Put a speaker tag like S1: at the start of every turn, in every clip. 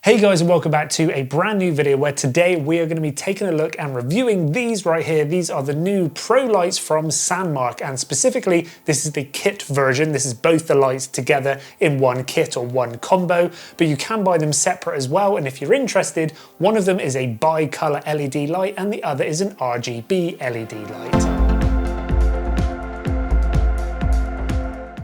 S1: Hey guys, and welcome back to a brand new video where today we are going to be taking a look and reviewing these right here. These are the new Pro lights from Sandmarc, and specifically this is the kit version. This is both the lights together in one kit or one combo, but you can buy them separate as well. And if you're interested, one of them is a Bi Colour LED light and the other is an RGB LED light.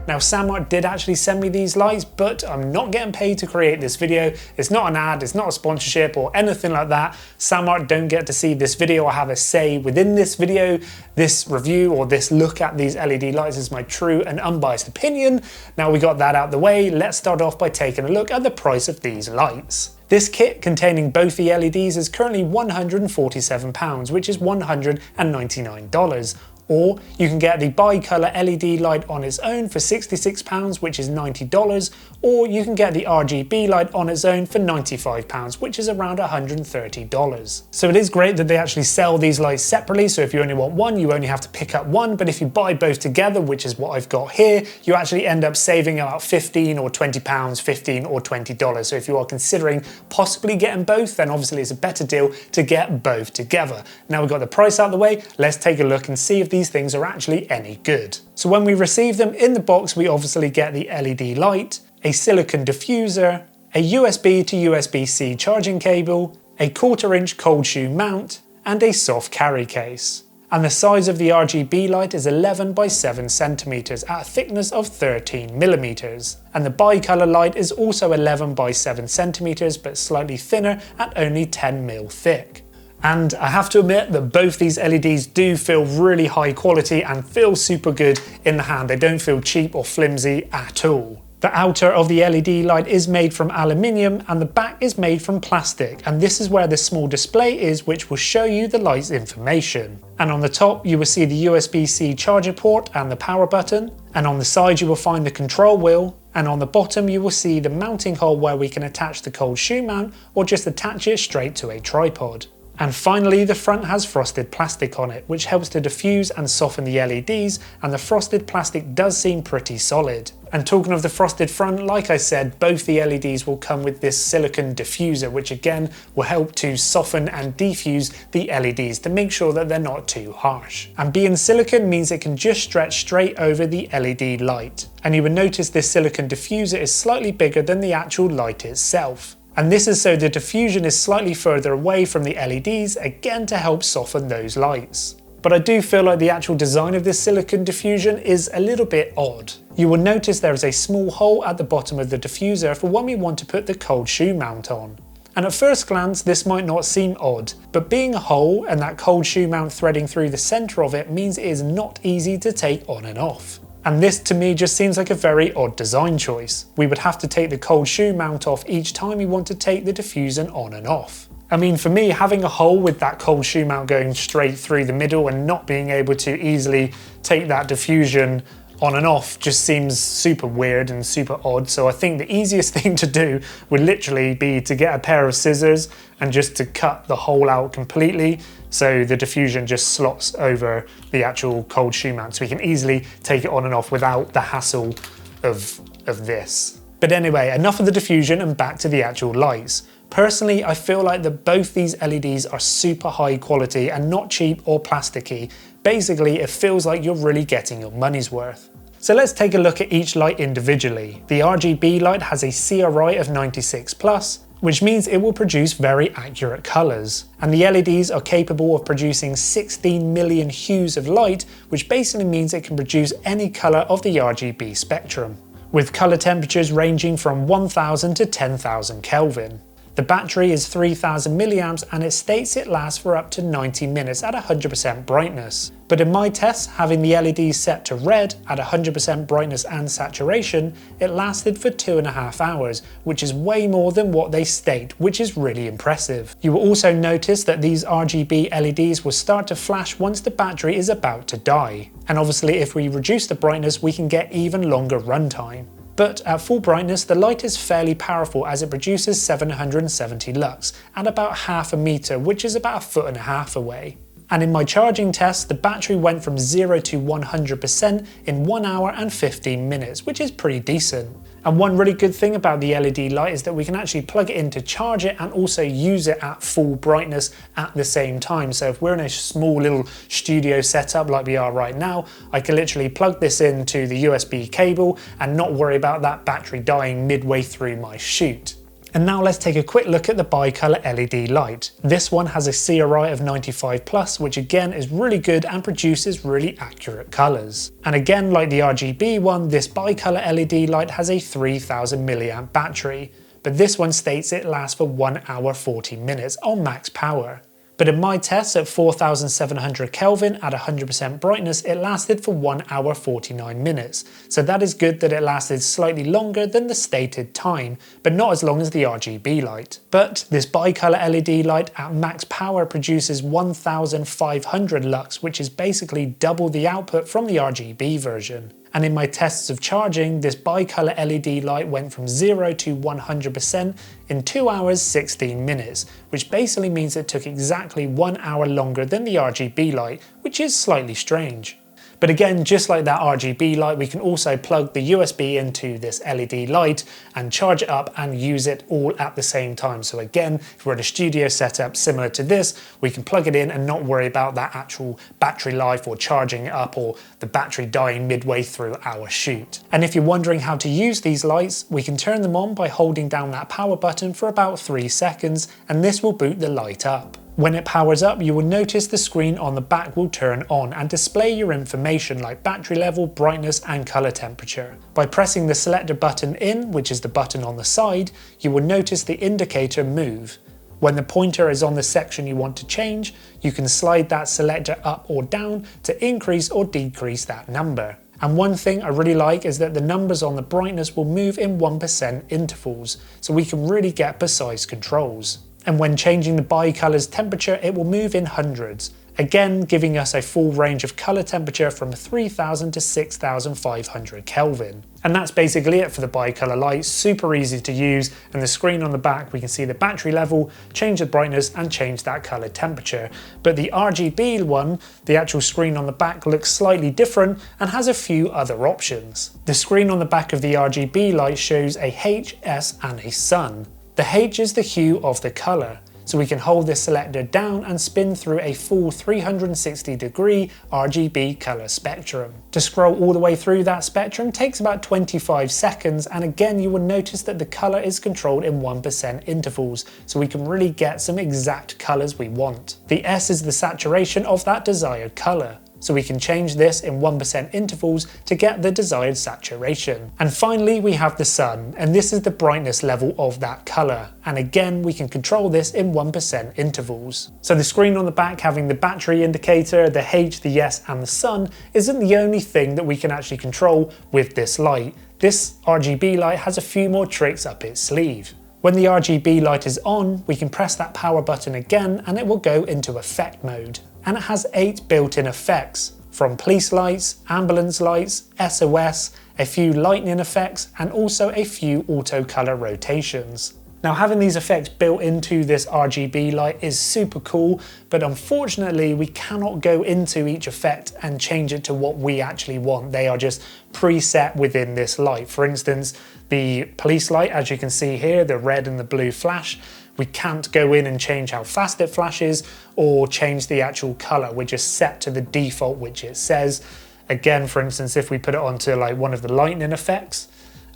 S1: Now Sandmarc did actually send me these lights, but I'm not getting paid to create this video. It's not an ad, it's not a sponsorship or anything like that. Sandmarc don't get to see this video or have a say within this video. This review or this look at these LED lights is my true and unbiased opinion. Now we got that out the way, let's start off by taking a look at the price of these lights. This kit containing both the LEDs is currently £147, which is $199. Or you can get the Bi Colour LED light on its own for £66, which is $90, or you can get the RGB light on its own for £95, which is around $130. So it is great that they actually sell these lights separately, so if you only want one, you only have to pick up one, but if you buy both together, which is what I've got here, you actually end up saving about £15 or £20, $15 or $20. So if you are considering possibly getting both, then obviously it's a better deal to get both together. Now we've got the price out of the way, let's take a look and see if these things are actually any good. So when we receive them in the box, we obviously get the LED light, a silicone diffuser, a USB to USB-C charging cable, a 1/4 inch cold shoe mount, and a soft carry case. And the size of the RGB light is 11 by 7 centimeters at a thickness of 13 millimeters. And the Bi Colour light is also 11 by 7 centimeters, but slightly thinner at only 10 mil thick. And I have to admit that both these LEDs do feel really high quality and feel super good in the hand. They don't feel cheap or flimsy at all. The outer of the LED light is made from aluminium and the back is made from plastic, and this is where the small display is, which will show you the light's information. And on the top you will see the USB-C charger port and the power button, and on the side you will find the control wheel, and on the bottom you will see the mounting hole where we can attach the cold shoe mount or just attach it straight to a tripod. And finally, the front has frosted plastic on it, which helps to diffuse and soften the LEDs, and the frosted plastic does seem pretty solid. And talking of the frosted front, like I said, both the LEDs will come with this silicone diffuser, which again will help to soften and defuse the LEDs to make sure that they're not too harsh. And being silicone means it can just stretch straight over the LED light. And you will notice this silicone diffuser is slightly bigger than the actual light itself. And this is so the diffusion is slightly further away from the LEDs, again to help soften those lights. But I do feel like the actual design of this silicone diffusion is a little bit odd. You will notice there is a small hole at the bottom of the diffuser for when we want to put the cold shoe mount on. And at first glance this might not seem odd, but being a hole and that cold shoe mount threading through the centre of it means it is not easy to take on and off. And this to me just seems like a very odd design choice. We would have to take the cold shoe mount off each time we want to take the diffusion on and off. I mean, for me, having a hole with that cold shoe mount going straight through the middle and not being able to easily take that diffusion on and off just seems super weird and super odd. So I think the easiest thing to do would literally be to get a pair of scissors and just to cut the hole out completely, so the diffusion just slots over the actual cold shoe mount, so we can easily take it on and off without the hassle of this. But anyway, enough of the diffusion and back to the actual lights. Personally, I feel like that both these LEDs are super high quality and not cheap or plasticky. Basically, it feels like you're really getting your money's worth. So let's take a look at each light individually. The RGB light has a CRI of 96+, which means it will produce very accurate colours. And the LEDs are capable of producing 16 million hues of light, which basically means it can produce any colour of the RGB spectrum, with colour temperatures ranging from 1000 to 10,000 Kelvin. The battery is 3000 milliamps and it states it lasts for up to 90 minutes at 100% brightness. But in my tests, having the LEDs set to red at 100% brightness and saturation, it lasted for 2.5 hours, which is way more than what they state, which is really impressive. You will also notice that these RGB LEDs will start to flash once the battery is about to die. And obviously if we reduce the brightness, we can get even longer runtime. But at full brightness, the light is fairly powerful as it produces 770 lux at about half a meter, which is about 1.5 feet away. And in my charging test, the battery went from 0 to 100% in 1 hour and 15 minutes, which is pretty decent. And one really good thing about the LED light is that we can actually plug it in to charge it and also use it at full brightness at the same time. So if we're in a small little studio setup like we are right now, I can literally plug this into the USB cable and not worry about that battery dying midway through my shoot. And now let's take a quick look at the Bi Colour LED light. This one has a CRI of 95+, which again is really good and produces really accurate colours. And again, like the RGB one, this Bi Colour LED light has a 3000 mAh battery, but this one states it lasts for 1 hour 40 minutes on max power. But in my tests at 4700 Kelvin at 100% brightness, it lasted for 1 hour 49 minutes. So that is good that it lasted slightly longer than the stated time, but not as long as the RGB light. But this Bi Colour LED light at max power produces 1500 lux, which is basically double the output from the RGB version. And in my tests of charging, this Bi Colour LED light went from 0 to 100% in 2 hours 16 minutes, which basically means it took exactly 1 hour longer than the RGB light, which is slightly strange. But again, just like that RGB light, we can also plug the USB into this LED light and charge it up and use it all at the same time. So again, if we're at a studio setup similar to this, we can plug it in and not worry about that actual battery life or charging it up or the battery dying midway through our shoot. And if you're wondering how to use these lights, we can turn them on by holding down that power button for about 3 seconds, and this will boot the light up. When it powers up, you will notice the screen on the back will turn on and display your information like battery level, brightness and colour temperature. By pressing the selector button in, which is the button on the side, you will notice the indicator move. When the pointer is on the section you want to change, you can slide that selector up or down to increase or decrease that number. And one thing I really like is that the numbers on the brightness will move in 1% intervals, so we can really get precise controls. And when changing the Bi Colour's temperature, it will move in hundreds, again giving us a full range of colour temperature from 3000 to 6500 Kelvin. And that's basically it for the Bi Colour light, super easy to use, and the screen on the back we can see the battery level, change the brightness and change that colour temperature. But the RGB one, the actual screen on the back looks slightly different and has a few other options. The screen on the back of the RGB light shows a H, S and a sun. The H is the hue of the colour, so we can hold this selector down and spin through a full 360-degree RGB colour spectrum. To scroll all the way through that spectrum takes about 25 seconds, and again you will notice that the colour is controlled in 1% intervals, so we can really get some exact colours we want. The S is the saturation of that desired colour, so we can change this in 1% intervals to get the desired saturation. And finally we have the sun, and this is the brightness level of that colour, and again we can control this in 1% intervals. So the screen on the back having the battery indicator, the H, the S and the sun isn't the only thing that we can actually control with this light. This RGB light has a few more tricks up its sleeve. When the RGB light is on, we can press that power button again and it will go into effect mode. And it has 8 built-in effects, from police lights, ambulance lights, SOS, a few lightning effects and also a few auto colour rotations. Now having these effects built into this RGB light is super cool, but unfortunately we cannot go into each effect and change it to what we actually want. They are just preset within this light. For instance, the police light, as you can see here, the red and the blue flash, we can't go in and change how fast it flashes or change the actual colour. We're just set to the default which it says. Again, for instance, if we put it onto like one of the lightning effects,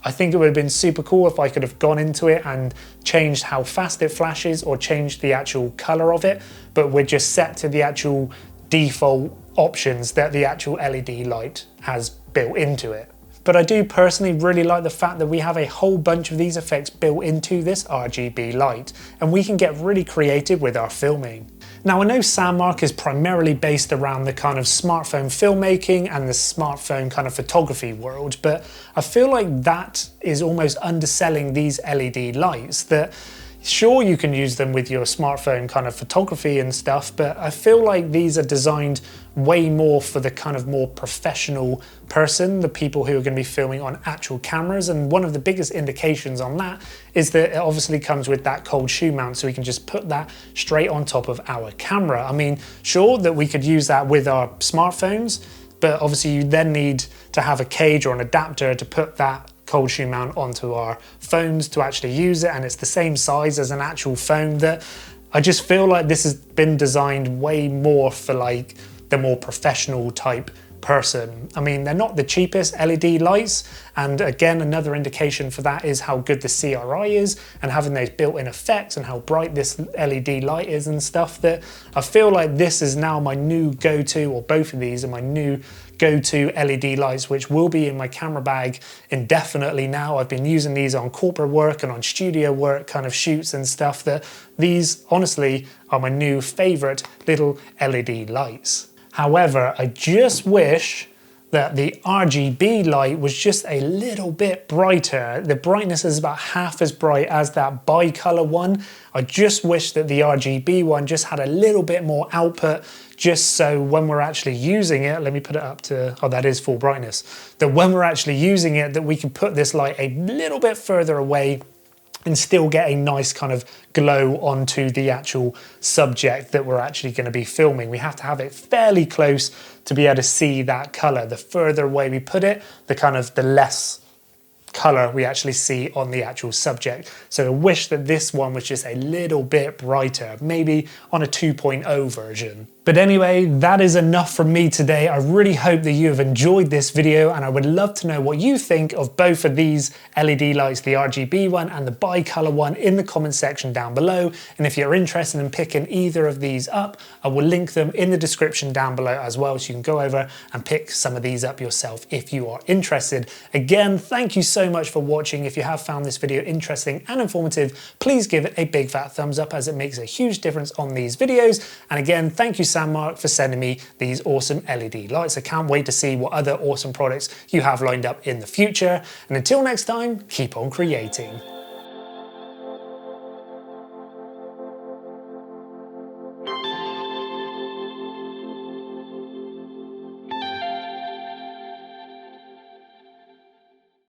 S1: I think it would have been super cool if I could have gone into it and changed how fast it flashes or changed the actual colour of it, but we're just set to the actual default options that the actual LED light has built into it. But I do personally really like the fact that we have a whole bunch of these effects built into this RGB light, and we can get really creative with our filming. Now I know Sandmarc is primarily based around the kind of smartphone filmmaking and the smartphone kind of photography world, but I feel like that is almost underselling these LED lights, that Sure, you can use them with your smartphone kind of photography and stuff, but I feel like these are designed way more for the kind of more professional person, the people who are going to be filming on actual cameras. And one of the biggest indications on that is that it obviously comes with that cold shoe mount, so we can just put that straight on top of our camera. I mean, sure that we could use that with our smartphones, but obviously you then need to have a cage or an adapter to put that cold shoe mount onto our phones to actually use it, and it's the same size as an actual phone. That I just feel like this has been designed way more for like the more professional type person. I mean, they're not the cheapest LED lights, and again, another indication for that is how good the CRI is and having those built-in effects and how bright this LED light is and stuff. That I feel like this is now my new go-to, or both of these are my new go-to LED lights, which will be in my camera bag indefinitely now. I've been using these on corporate work and on studio work kind of shoots and stuff. That these honestly are my new favorite little LED lights. However, I just wish that the RGB light was just a little bit brighter. The brightness is about half as bright as that bi-color one. I just wish that the RGB one just had a little bit more output, just so when we're actually using it, let me put it up to, oh, that is full brightness, that when we're actually using it, that we can put this light a little bit further away and still get a nice kind of glow onto the actual subject that we're actually going to be filming. We have to have it fairly close to be able to see that color. The further away we put it, the less color we actually see on the actual subject. So I wish that this one was just a little bit brighter, maybe on a 2.0 version. But anyway, that is enough from me today. I really hope that you have enjoyed this video, and I would love to know what you think of both of these LED lights, the RGB one and the bi-color one, in the comment section down below. And if you're interested in picking either of these up, I will link them in the description down below as well, so you can go over and pick some of these up yourself if you are interested. Again, thank you so much for watching. If you have found this video interesting and informative, please give it a big fat thumbs up, as it makes a huge difference on these videos. And again, thank you Sandmarc for sending me these awesome LED lights. I can't wait to see what other awesome products you have lined up in the future. And until next time, keep on creating.